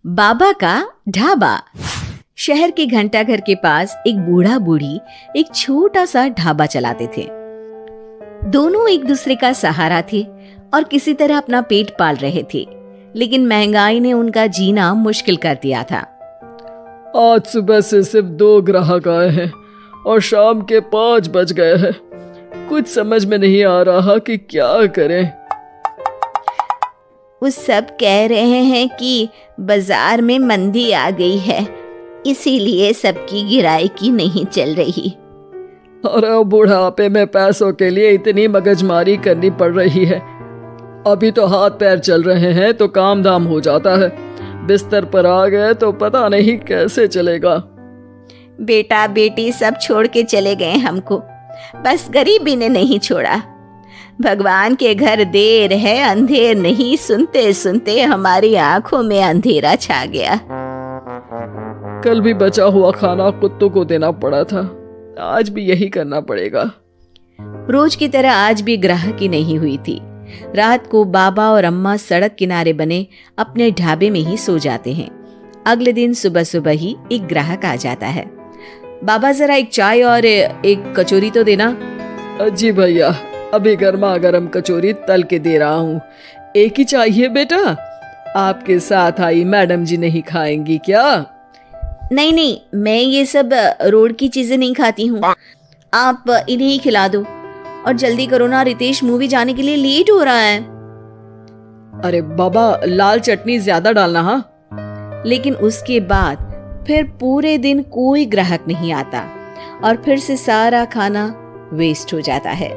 बाबा का ढाबा। शहर के घंटाघर के पास एक बूढ़ा बूढ़ी एक छोटा सा ढाबा चलाते थे। दोनों एक दूसरे का सहारा थे और किसी तरह अपना पेट पाल रहे थे, लेकिन महंगाई ने उनका जीना मुश्किल कर दिया था। आज सुबह से सिर्फ 2 ग्राहक आए हैं और शाम के 5 बज गए हैं। कुछ समझ में नहीं आ रहा कि क्या करें। वो सब कह रहे हैं कि बाजार में मंदी आ गई है, इसीलिए सबकी गिराई नहीं चल रही। अरे बुढ़ापे में पैसों के लिए इतनी मगजमारी करनी पड़ रही है। अभी तो हाथ पैर चल रहे हैं तो काम धाम हो जाता है, बिस्तर पर आ गए तो पता नहीं कैसे चलेगा। बेटा बेटी सब छोड़ के चले गए हमको, बस गरीबी ने नहीं छोड़ा। भगवान के घर देर है अंधेर नहीं, सुनते सुनते हमारी आंखों में अंधेरा छा गया। कल भी बचा हुआ खाना कुत्तों को देना पड़ा था, आज भी यही करना पड़ेगा। रोज की तरह आज भी ग्राहकी नहीं हुई थी। रात को बाबा और अम्मा सड़क किनारे बने अपने ढाबे में ही सो जाते हैं। अगले दिन सुबह सुबह ही एक ग्राहक आ जाता है। बाबा जरा एक चाय और एक कचौरी तो देना। जी भैया, अभी गर्मा गर्म कचौरी तल के दे रहा हूँ। एक ही चाहिए बेटा? आपके साथ आई मैडम जी नहीं खाएंगी क्या? नहीं नहीं, मैं ये सब रोड की चीजें नहीं खाती हूँ, आप इन्हें ही खिला दो। और जल्दी करो ना, रितेश मूवी जाने के लिए लेट हो रहा है। अरे बाबा, लाल चटनी ज्यादा डालना। हाँ। लेकिन उसके बाद फिर पूरे दिन कोई ग्राहक नहीं आता और फिर से सारा खाना वेस्ट हो जाता है।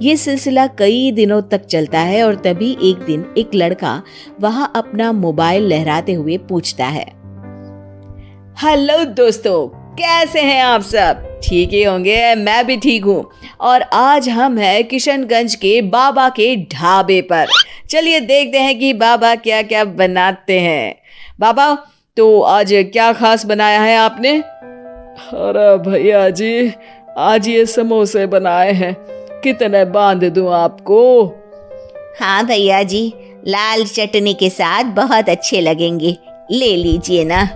ये सिलसिला कई दिनों तक चलता है और तभी एक दिन एक लड़का वहां अपना मोबाइल लहराते हुए पूछता है, हेलो दोस्तों, कैसे हैं आप सब? ठीक ही होंगे, मैं भी ठीक हूँ। और आज हम हैं किशनगंज के बाबा के ढाबे पर। चलिए देखते हैं कि बाबा क्या क्या बनाते हैं। बाबा, तो आज क्या खास बनाया है आपने? अरे भैया जी, आज ये समोसे बनाए हैं, कितने बांध दूं आपको? हाँ भैया जी, लाल चटनी के साथ बहुत अच्छे लगेंगे, ले लीजिए ना।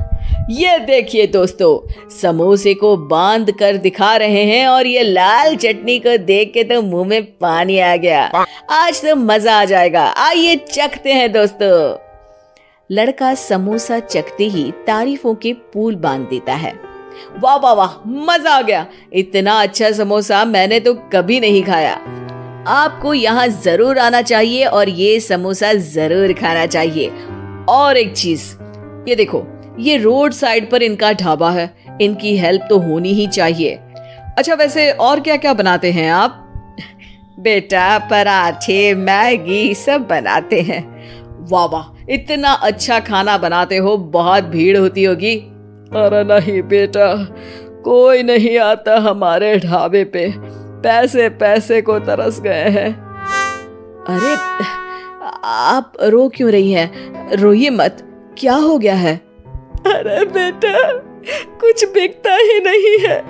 ये देखिए दोस्तों, समोसे को बांध कर दिखा रहे हैं और ये लाल चटनी को देख के तो मुंह में पानी आ गया। आज तो मजा आ जाएगा, आइए चखते हैं दोस्तों। लड़का समोसा चखते ही तारीफों के पुल बांध देता है। वाह वाह वाह, मजा आ गया, इतना अच्छा समोसा मैंने तो कभी नहीं खाया। आपको यहाँ जरूर आना चाहिए और ये समोसा जरूर खाना चाहिए। और एक चीज, ये देखो, ये रोड साइड पर इनका ढाबा है, इनकी हेल्प तो होनी ही चाहिए। अच्छा, वैसे और क्या क्या बनाते हैं आप? बेटा, पराठे मैगी सब बनाते हैं। वाह वाह, इतना अच्छा खाना बनाते हो, बहुत भीड़ होती होगी। अरे नहीं बेटा, कोई नहीं आता हमारे ढाबे पे, पैसे पैसे को तरस गए हैं। अरे आप रो क्यों रही हैं? रोइए मत, क्या हो गया है? अरे बेटा, कुछ बिकता ही नहीं है,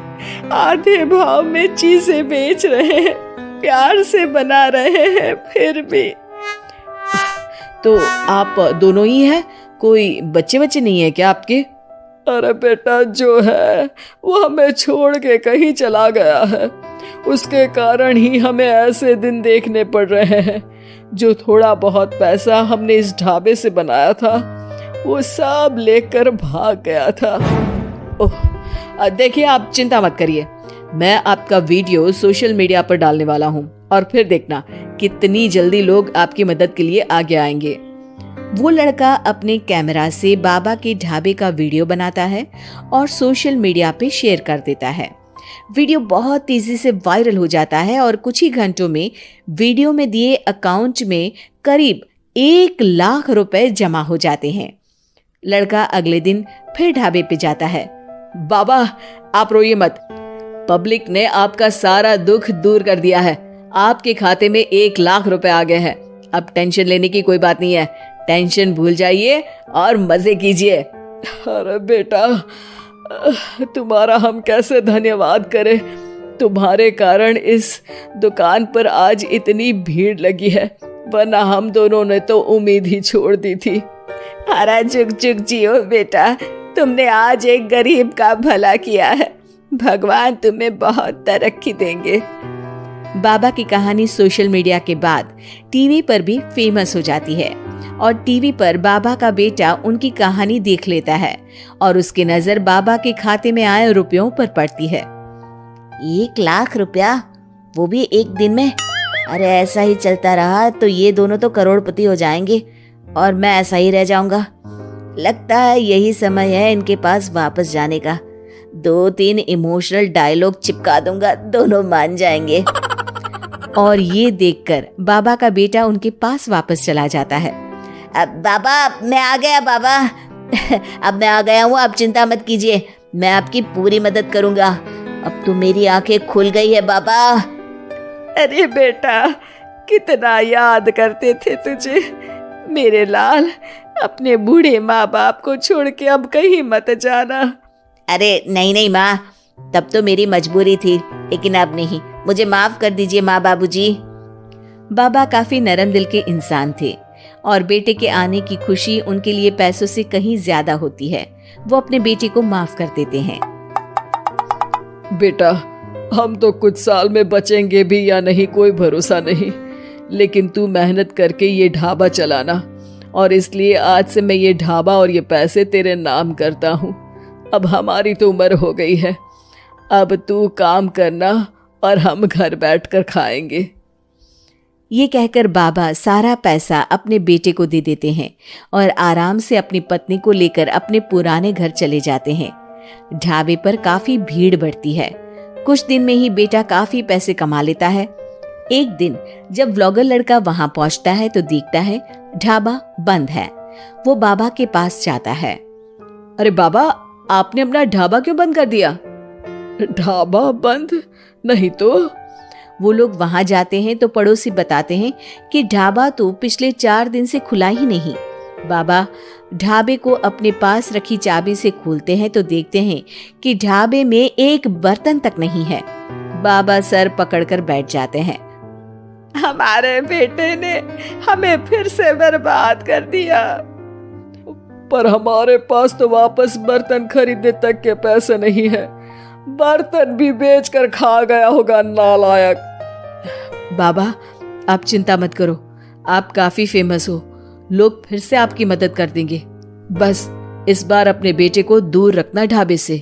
आधे भाव में चीजें बेच रहे हैं, प्यार से बना रहे हैं, फिर भी। तो आप दोनों ही हैं? कोई बच्चे बच्चे नहीं है क्या आपके? अरे बेटा, जो है वो हमें छोड़ के कहीं चला गया है, उसके कारण ही हमें ऐसे दिन देखने पड़ रहे हैं। जो थोड़ा बहुत पैसा हमने इस ढाबे से बनाया था, वो सब लेकर भाग गया था। ओह, देखिए आप चिंता मत करिए, मैं आपका वीडियो सोशल मीडिया पर डालने वाला हूँ और फिर देखना कितनी जल्दी लोग आपकी मदद के लिए आगे आएंगे। वो लड़का अपने कैमरा से बाबा के ढाबे का वीडियो बनाता है और सोशल मीडिया पे शेयर कर देता है। वीडियो बहुत तेजी से वायरल हो जाता है और कुछ ही घंटों में वीडियो में दिए अकाउंट में करीब 1 लाख रुपए जमा हो जाते हैं। लड़का अगले दिन फिर ढाबे पे जाता है। बाबा, आप रोइए मत, पब्लिक ने आपका सारा दुख दूर कर दिया है, आपके खाते में 1 लाख रुपए आ गए हैं। अब टेंशन लेने की कोई बात नहीं है, टेंशन भूल जाइए और मजे कीजिए। अरे बेटा, तुम्हारा हम कैसे धन्यवाद करें, तुम्हारे कारण इस दुकान पर आज इतनी भीड़ लगी है, वरना हम दोनों ने तो उम्मीद ही छोड़ दी थी। हरा जुग जुग जियो बेटा, तुमने आज एक गरीब का भला किया है। भगवान तुम्हें बहुत तरक्की देंगे। बाबा की कहानी सोशल मीडिया के बाद टीवी पर भी फेमस हो जाती है और टीवी पर बाबा का बेटा उनकी कहानी देख लेता है और उसकी नजर बाबा के खाते में आए रुपयों पर पड़ती है। 1 लाख रुपया, वो भी एक दिन में? अरे ऐसा ही चलता रहा तो ये दोनों तो करोड़पति हो जाएंगे और मैं ऐसा ही रह जाऊंगा। लगता है यही समय है इनके पास वापस जाने का। 2-3 इमोशनल डायलॉग चिपका दूंगा, दोनों मान जाएंगे। और ये देखकर बाबा का बेटा उनके पास वापस चला जाता है। अब बाबा मैं आ गया बाबा, अब मैं आ गया हूँ, आप चिंता मत कीजिए, मैं आपकी पूरी मदद करूंगा। अब तो मेरी आंखें खुल गई है बाबा। अरे बेटा, कितना याद करते थे तुझे मेरे लाल। अपने बूढ़े माँ बाप को छोड़ के अब कहीं मत जाना। अरे नहीं नहीं माँ, तब तो मेरी मजबूरी थी, लेकिन अब नहीं, मुझे माफ कर दीजिए माँ बाबूजी। बाबा काफी नरम दिल के इंसान थे और बेटे के आने की खुशी उनके लिए पैसों से कहीं ज्यादा होती है। वो अपने बेटे को माफ कर देते हैं। बेटा, हम तो कुछ साल में बचेंगे भी या नहीं कोई भरोसा नहीं, लेकिन तू मेहनत करके ये ढाबा चलाना, और इसलिए आज से मैं ये ढाबा और ये पैसे तेरे नाम करता हूँ। अब हमारी तो उम्र हो गई है, अब तू काम करना और हम घर बैठकर खाएंगे। ये कहकर बाबा सारा पैसा अपने बेटे को दे देते हैं और आराम से अपनी पत्नी को लेकर अपने पुराने घर चले जाते हैं। ढाबे पर काफी भीड़ बढ़ती है। कुछ दिन में ही बेटा काफी पैसे कमा लेता है। एक दिन जब व्लॉगर लड़का वहां पहुंचता है तो देखता है ढाबा बंद है। वो बाबा के पास जाता है। अरे बाबा, आपने अपना ढाबा क्यों बंद कर दिया? ढाबा बंद नहीं तो? वो लोग वहां जाते हैं तो पड़ोसी बताते हैं कि ढाबा तो पिछले 4 दिन से खुला ही नहीं। बाबा ढाबे को अपने पास रखी चाबी से खोलते हैं तो देखते हैं कि ढाबे में एक बर्तन तक नहीं है। बाबा सर पकड़कर बैठ जाते हैं। हमारे बेटे ने हमें फिर से बर्बाद कर दिया। पर हमारे पास तो वापस बर्तन खरीदने तक के पैसे नहीं है। बर्तन भी बेचकर खा गया होगा नालायक। बाबा आप चिंता मत करो, आप काफी फेमस हो, लोग फिर से आपकी मदद कर देंगे। बस इस बार अपने बेटे को दूर रखना ढाबे से।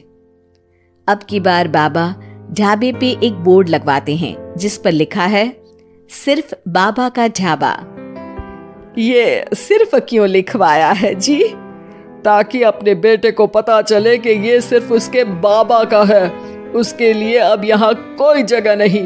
अब की बार बाबा ढाबे पे एक बोर्ड लगवाते हैं जिस पर लिखा है सिर्फ बाबा का ढाबा। ये सिर्फ क्यों लिखवाया है जी? ताकि अपने बेटे को पता चले कि ये सिर्फ उसके बाबा का है, उसके लिए अब यहाँ कोई जगह नहीं।